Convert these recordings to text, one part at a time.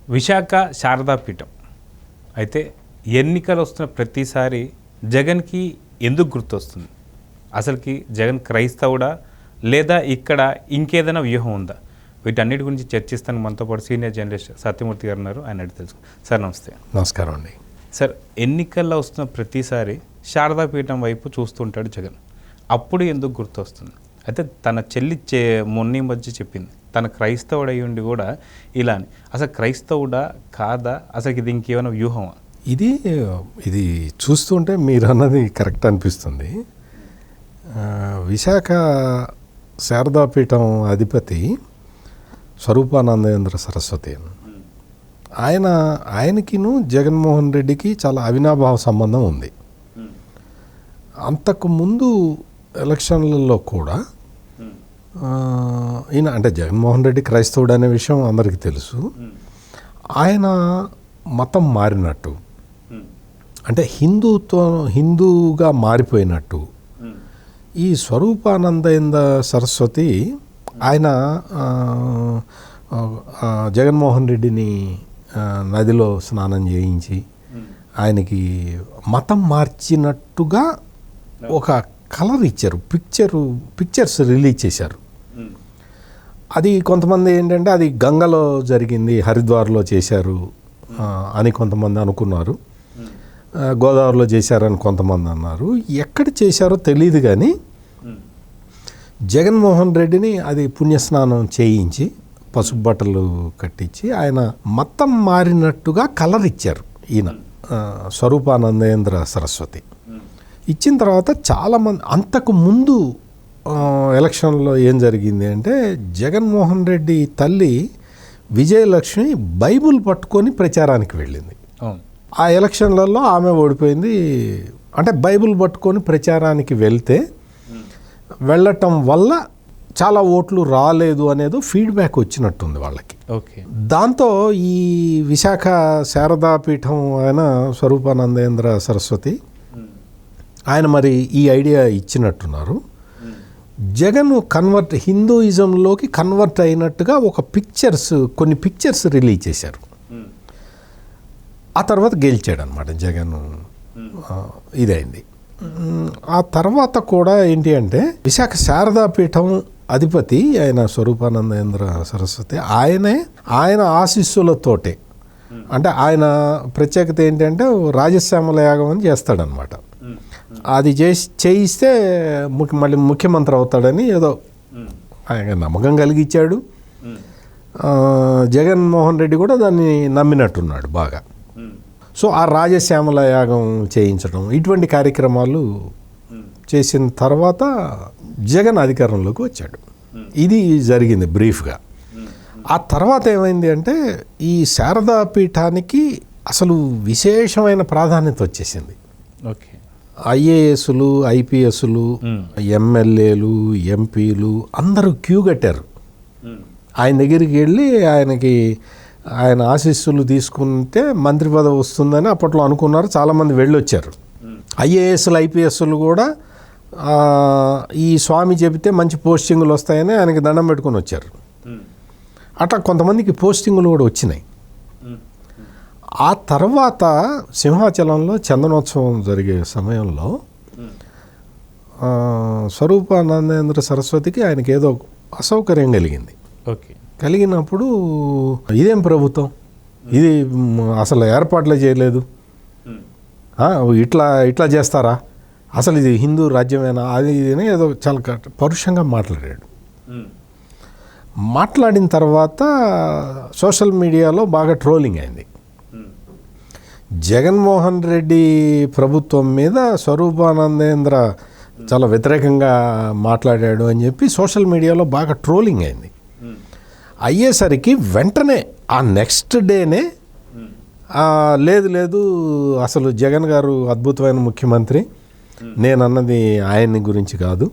విశాఖ శారదాపీఠం అయితే ఎన్నికలు వస్తున్న ప్రతిసారి జగన్కి ఎందుకు గుర్తొస్తుంది? అసలుకి జగన్ క్రైస్తవుడా లేదా ఇక్కడ ఇంకేదైనా వ్యూహం ఉందా? వీటన్నిటి గురించి చర్చిస్తాను. మనతో పాటు సీనియర్ జర్నలిస్ట్ సత్యమూర్తి గారు ఉన్నారు. ఆయన అడిగి తెలుసు. సార్ నమస్తే. నమస్కారం అండి. సార్, ఎన్నికల్లో వస్తున్న ప్రతిసారి శారదాపీఠం వైపు చూస్తుంటాడు జగన్. అప్పుడు ఎందుకు గుర్తొస్తుంది? అయితే తన చెల్లి మొన్న మధ్య చెప్పింది తన క్రైస్తవుడు అయి ఉండి కూడా ఇలా అని. అసలు క్రైస్తవుడా కాదా? అసలు ఇది ఇంకేమైనా వ్యూహమా? ఇది చూస్తుంటే మీరు అన్నది కరెక్ట్ అనిపిస్తుంది. విశాఖ శారదాపీఠం అధిపతి స్వరూపానందేంద్ర సరస్వతి ఆయనకిను జగన్మోహన్ రెడ్డికి చాలా అవినాభావ సంబంధం ఉంది. అంతకు ముందు ఎలక్షన్లలో కూడా ఈయన అంటే జగన్మోహన్ రెడ్డి క్రైస్తవుడు అనే విషయం అందరికీ తెలుసు. ఆయన మతం మారినట్టు అంటే హిందూగా మారిపోయినట్టు ఈ స్వరూపానందేంద్ర సరస్వతి ఆయన జగన్మోహన్ రెడ్డిని నదిలో స్నానం చేయించి ఆయనకి మతం మార్చినట్టుగా ఒక కలర్ ఇచ్చారు, పిక్చర్స్ రిలీజ్ చేశారు. అది కొంతమంది ఏంటంటే అది గంగలో జరిగింది, హరిద్వార్లో చేశారు అని కొంతమంది అనుకున్నారు, గోదావరిలో చేశారని కొంతమంది అన్నారు. ఎక్కడ చేశారో తెలియదు కానీ జగన్మోహన్ రెడ్డిని అది పుణ్యస్నానం చేయించి పసుపు బట్టలు కట్టించి ఆయన మతం మారినట్టుగా కలర్ ఇచ్చారు ఈయన స్వరూపానందేంద్ర సరస్వతి. ఇచ్చిన తర్వాత చాలామంది అంతకు ముందు ఎలక్షన్లో ఏం జరిగింది అంటే జగన్మోహన్ రెడ్డి తల్లి విజయలక్ష్మి బైబుల్ పట్టుకొని ప్రచారానికి వెళ్ళింది. ఆ ఎలక్షన్లలో ఆమె ఓడిపోయింది. అంటే బైబుల్ పట్టుకొని ప్రచారానికి వెళ్ళటం వల్ల చాలా ఓట్లు రాలేదు అనేది ఫీడ్బ్యాక్ వచ్చినట్టుంది వాళ్ళకి. ఓకే. దాంతో ఈ విశాఖ శారదాపీఠం ఆయన స్వరూపానందేంద్ర సరస్వతి ఆయన మరి ఈ ఐడియా ఇచ్చినట్టున్నారు. జగన్ హిందూయిజంలోకి కన్వర్ట్ అయినట్టుగా కొన్ని పిక్చర్స్ రిలీజ్ చేశారు. ఆ తర్వాత గెలిచాడు అనమాట జగన్. ఇదైంది. ఆ తర్వాత కూడా ఏంటి అంటే విశాఖ శారదాపీఠం అధిపతి ఆయన స్వరూపానందేంద్ర సరస్వతి ఆయన ఆశీస్సులతోటే అంటే ఆయన ప్రత్యేకత ఏంటంటే రాజశ్యామల యాగం అని చేస్తాడనమాట. అది చేయిస్తే మళ్ళీ ముఖ్యమంత్రి అవుతాడని ఏదో ఆయన నమ్మకం కలిగించాడు. జగన్మోహన్ రెడ్డి కూడా దాన్ని నమ్మినట్టున్నాడు బాగా. సో ఆ రాజశ్యామల యాగం చేయించడం ఇటువంటి కార్యక్రమాలు చేసిన తర్వాత జగన్ అధికారంలోకి వచ్చాడు. ఇది జరిగింది బ్రీఫ్గా. ఆ తర్వాత ఏమైంది అంటే ఈ శారదాపీఠానికి అసలు విశేషమైన ప్రాధాన్యత వచ్చేసింది. ఓకే. ఐఏఎస్లు, ఐపీఎస్లు, ఎమ్మెల్యేలు, ఎంపీలు అందరూ క్యూ కట్టారు. ఆయన దగ్గరికి వెళ్ళి ఆయన ఆశీస్సులు తీసుకుంటే మంత్రి పదవి వస్తుందని అప్పట్లో అనుకున్నారు. చాలామంది వెళ్ళొచ్చారు. ఐఏఎస్లు, ఐపీఎస్లు కూడా ఈ స్వామి చెబితే మంచి పోస్టింగులు వస్తాయని ఆయనకి దండం పెట్టుకొని వచ్చారు. అట్లా కొంతమందికి పోస్టింగులు కూడా వచ్చినాయి. ఆ తర్వాత సింహాచలంలో చందనోత్సవం జరిగే సమయంలో స్వరూపానందేంద్ర సరస్వతికి ఆయనకి ఏదో అసౌకర్యం కలిగింది. ఓకే. కలిగినప్పుడు ఇదేం ప్రభుత్వం, ఇది అసలు ఏర్పాట్లే చేయలేదు, ఇట్లా చేస్తారా, అసలు ఇది హిందూ రాజ్యమేనా, అది ఇది ఏదో చాలా పరుషంగా మాట్లాడాడు. మాట్లాడిన తర్వాత సోషల్ మీడియాలో బాగా ట్రోలింగ్ అయింది. జగన్మోహన్ రెడ్డి ప్రభుత్వం మీద స్వరూపానందేంద్ర చాలా వ్యతిరేకంగా మాట్లాడాడు అని చెప్పి సోషల్ మీడియాలో బాగా ట్రోలింగ్ అయింది. అయ్యేసరికి వెంటనే ఆ నెక్స్ట్ డేనే లేదు అసలు జగన్ గారు అద్భుతమైన ముఖ్యమంత్రి, నేనన్నది ఆయన్ని గురించి కాదు,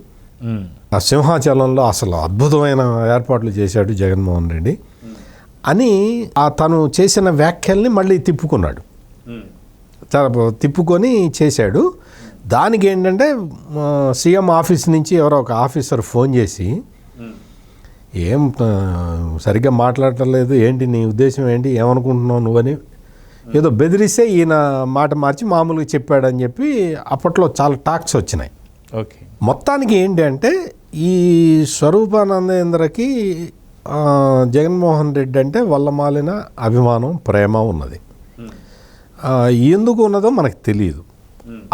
ఆ సింహాచలంలో అసలు అద్భుతమైన ఏర్పాట్లు చేశాడు జగన్మోహన్ రెడ్డి అని తను చేసిన వ్యాఖ్యల్ని మళ్ళీ తిప్పుకున్నాడు. చాలా తిప్పుకొని చేశాడు. దానికి ఏంటంటే సీఎం ఆఫీస్ నుంచి ఎవరో ఒక ఆఫీసర్ ఫోన్ చేసి ఏం సరిగ్గా మాట్లాడటలేదు, ఏంటి నీ ఉద్దేశం ఏంటి, ఏమనుకుంటున్నావు నువ్వని ఏదో బెదిరిస్తే ఈయన మాట మార్చి మామూలుగా చెప్పాడని చెప్పి అప్పట్లో చాలా టాక్స్ వచ్చినాయి. ఓకే. మొత్తానికి ఏంటి అంటే ఈ స్వరూపానందేంద్రకి జగన్మోహన్ రెడ్డి అంటే వల్లమాలిన అభిమానం, ప్రేమ ఉన్నది. ఎందుకు ఉన్నదో మనకు తెలియదు.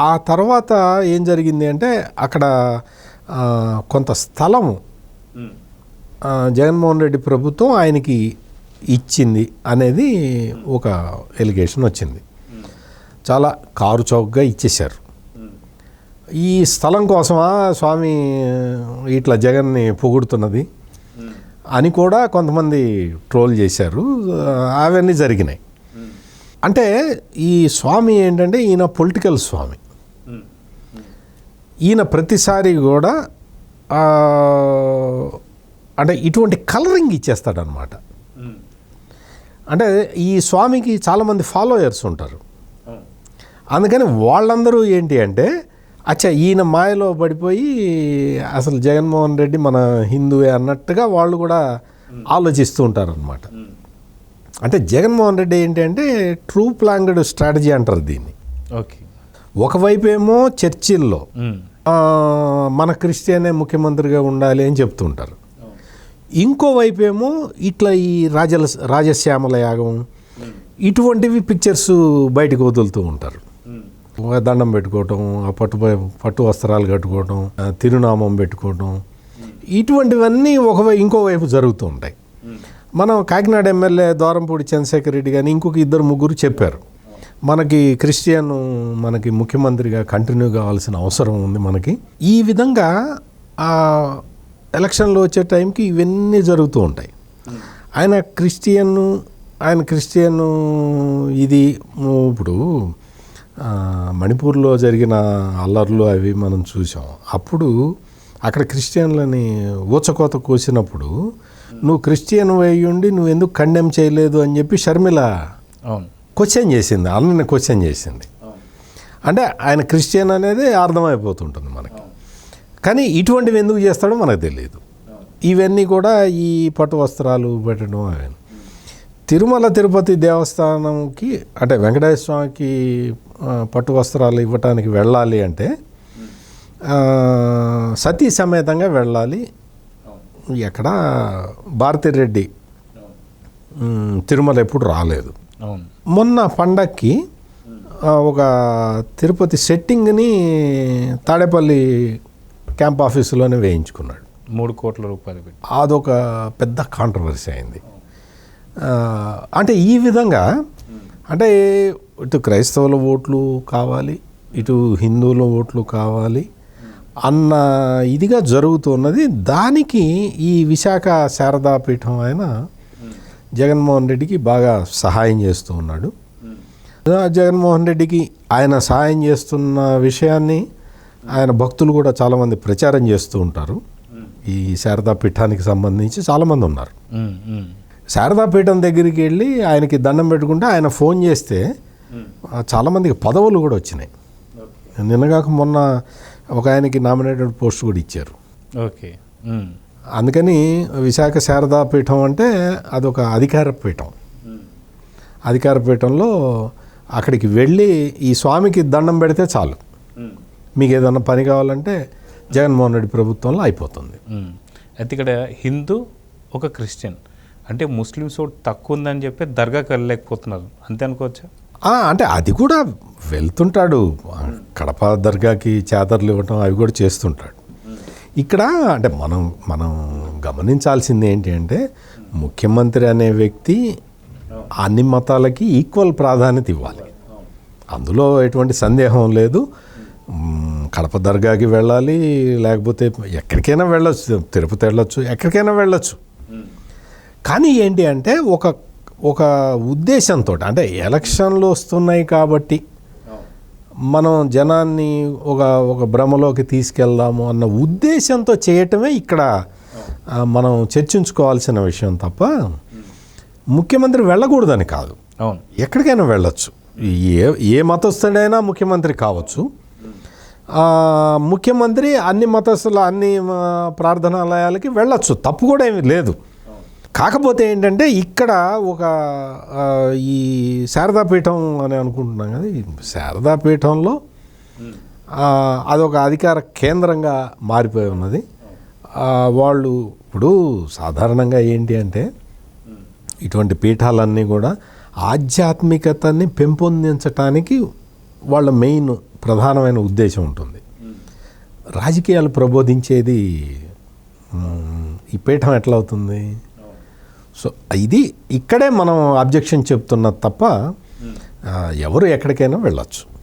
ఆ తర్వాత ఏం జరిగింది అంటే అక్కడ కొంత స్థలము జగన్మోహన్ రెడ్డి ప్రభుత్వం ఆయనకి ఇచ్చింది అనేది ఒక ఎలిగేషన్ వచ్చింది. చాలా కారు చౌకగా ఇచ్చేశారు. ఈ స్థలం కోసమా స్వామి ఇట్లా జగన్ని పొగుడుతున్నది అని కూడా కొంతమంది ట్రోల్ చేశారు. అవన్నీ జరిగినాయి. అంటే ఈ స్వామి ఏంటంటే ఈయన పొలిటికల్ స్వామి. ఈయన ప్రతిసారి కూడా అంటే ఇటువంటి కలరింగ్ ఇచ్చేస్తాడనమాట. అంటే ఈ స్వామికి చాలామంది ఫాలోయర్స్ ఉంటారు. అందుకని వాళ్ళందరూ ఏంటి అంటే అచ్చా ఈయన మాయలో పడిపోయి అసలు జగన్మోహన్ రెడ్డి మన హిందువే అన్నట్టుగా వాళ్ళు కూడా ఆలోచిస్తూ ఉంటారనమాట. అంటే జగన్మోహన్ రెడ్డి ఏంటి అంటే ట్రూ ప్లాంగ్డ్ స్ట్రాటజీ అంటారు దీన్ని. ఓకే. ఒకవైపు ఏమో చర్చిల్లో మన క్రిస్టియనే ముఖ్యమంత్రిగా ఉండాలి అని చెప్తుంటారు. ఇంకోవైపు ఏమో ఇట్లా ఈ రాజశ్యామల యాగం ఇటువంటివి పిక్చర్స్ బయటకు వదులుతూ ఉంటారు. దండం పెట్టుకోవటం, పట్టు వస్త్రాలు కట్టుకోవటం, తిరునామం పెట్టుకోవటం, ఇటువంటివన్నీ ఇంకోవైపు జరుగుతూ ఉంటాయి. మనం కాకినాడ ఎమ్మెల్యే ద్వారంపూడి చంద్రశేఖర్ రెడ్డి కానీ ఇంకొక 2-3 చెప్పారు, మనకి క్రిస్టియన్ మనకి ముఖ్యమంత్రిగా కంటిన్యూ కావాల్సిన అవసరం ఉంది మనకి. ఈ విధంగా ఎలక్షన్లో వచ్చే టైంకి ఇవన్నీ జరుగుతూ ఉంటాయి. ఆయన క్రిస్టియన్ ఇది ఇప్పుడు మణిపూర్లో జరిగిన అల్లర్లు అవి మనం చూసాం. అప్పుడు అక్కడ క్రిస్టియన్లని ఊచకోత కోసినప్పుడు నువ్వు క్రిస్టియన్ అయ్యుండి నువ్వు ఎందుకు కండెమ్ చేయలేదు అని చెప్పి షర్మిల క్వశ్చన్ చేసింది, అన్నని క్వశ్చన్ చేసింది. అంటే ఆయన క్రిస్టియన్ అనేది అర్థమైపోతుంటుంది మనకి. కానీ ఇటువంటివి ఎందుకు చేస్తాడో మనకు తెలియదు. ఇవన్నీ కూడా ఈ పట్టు వస్త్రాలు పెట్టడం అవన్నీ తిరుమల తిరుపతి దేవస్థానంకి అంటే వెంకటేశ్వర స్వామికి పట్టు వస్త్రాలు ఇవ్వటానికి వెళ్ళాలి అంటే సతీ సమేతంగా వెళ్ళాలి. ఎక్కడ భారతిరెడ్డి తిరుమల ఎప్పుడు రాలేదు. మొన్న పండక్కి ఒక తిరుపతి సెట్టింగ్ని తాడేపల్లి క్యాంప్ ఆఫీసులోనే వేయించుకున్నాడు. 3 కోట్ల రూపాయలు పెట్టి. అదొక పెద్ద కాంట్రవర్సీ అయింది. అంటే ఈ విధంగా అంటే ఇటు క్రైస్తవుల ఓట్లు కావాలి, ఇటు హిందువుల ఓట్లు కావాలి అన్న ఇదిగా జరుగుతున్నది. దానికి ఈ విశాఖ శారదాపీఠం ఆయన జగన్మోహన్ రెడ్డికి బాగా సహాయం చేస్తూ ఉన్నాడు. జగన్మోహన్ రెడ్డికి ఆయన సహాయం చేస్తున్న విషయాన్ని ఆయన భక్తులు కూడా చాలామంది ప్రచారం చేస్తూ ఉంటారు. ఈ శారదాపీఠానికి సంబంధించి చాలామంది ఉన్నారు. శారదాపీఠం దగ్గరికి వెళ్ళి ఆయనకి దండం పెట్టుకుంటే ఆయన ఫోన్ చేస్తే చాలామందికి పదవులు కూడా వచ్చినాయి. నిన్నగాక మొన్న ఒక ఆయనకి నామినేటెడ్ పోస్ట్ కూడా ఇచ్చారు. ఓకే. అందుకని విశాఖ శారదాపీఠం అంటే అదొక అధికార పీఠం. అధికార పీఠంలో అక్కడికి వెళ్ళి ఈ స్వామికి దండం పెడితే చాలు, మీకు ఏదన్నా పని కావాలంటే జగన్మోహన్ రెడ్డి ప్రభుత్వంలో అయిపోతుంది. అయితే ఇక్కడ హిందూ ఒక క్రిస్టియన్ అంటే ముస్లిమ్స్ ఓటు తక్కువ ఉందని చెప్పి దర్గాకి వెళ్ళలేకపోతున్నారు, అంతే అనుకోవచ్చా? అంటే అది కూడా వెళ్తుంటాడు, కడప దర్గాకి చాదర్లు ఇవ్వటం అవి కూడా చేస్తుంటాడు. ఇక్కడ అంటే మనం గమనించాల్సింది ఏంటి అంటే ముఖ్యమంత్రి అనే వ్యక్తి అన్ని మతాలకి ఈక్వల్ ప్రాధాన్యత ఇవ్వాలి, అందులో ఎటువంటి సందేహం లేదు. కడప దర్గాకి వెళ్ళాలి, లేకపోతే ఎక్కడికైనా వెళ్ళొచ్చు, తిరుపతి వెళ్ళొచ్చు, ఎక్కడికైనా వెళ్ళొచ్చు. కానీ ఏంటి అంటే ఒక ఉద్దేశంతో అంటే ఎలక్షన్లు వస్తున్నాయి కాబట్టి మనం జనాన్ని ఒక భ్రమలోకి తీసుకెళ్దాము అన్న ఉద్దేశంతో చేయటమే ఇక్కడ మనం చర్చించుకోవాల్సిన విషయం తప్ప ముఖ్యమంత్రి వెళ్ళకూడదని కాదు. ఎక్కడికైనా వెళ్ళొచ్చు, ఏ మతస్థుడైనా ముఖ్యమంత్రి కావచ్చు. ముఖ్యమంత్రి అన్ని మతస్థుల అన్ని ప్రార్థనాలయాలకి వెళ్ళొచ్చు, తప్పు కూడా ఏమీ లేదు. కాకపోతే ఏంటంటే ఇక్కడ ఒక ఈ శారదాపీఠం అని అనుకుంటున్నాం కదా, ఈ శారదాపీఠంలో అదొక అధికార కేంద్రంగా మారిపోయి ఉన్నది. వాళ్ళు ఇప్పుడు సాధారణంగా ఏంటి అంటే ఇటువంటి పీఠాలన్నీ కూడా ఆధ్యాత్మికతని పెంపొందించటానికి వాళ్ళ మెయిన్ ప్రధానమైన ఉద్దేశం ఉంటుంది. రాజకీయాలు ప్రబోధించేది ఈ పీఠం ఎట్లా అవుతుంది? సో ఇది ఇక్కడే మనం అబ్జెక్షన్ చెప్తున్నది తప్ప ఎవరు ఎక్కడికైనా వెళ్ళొచ్చు.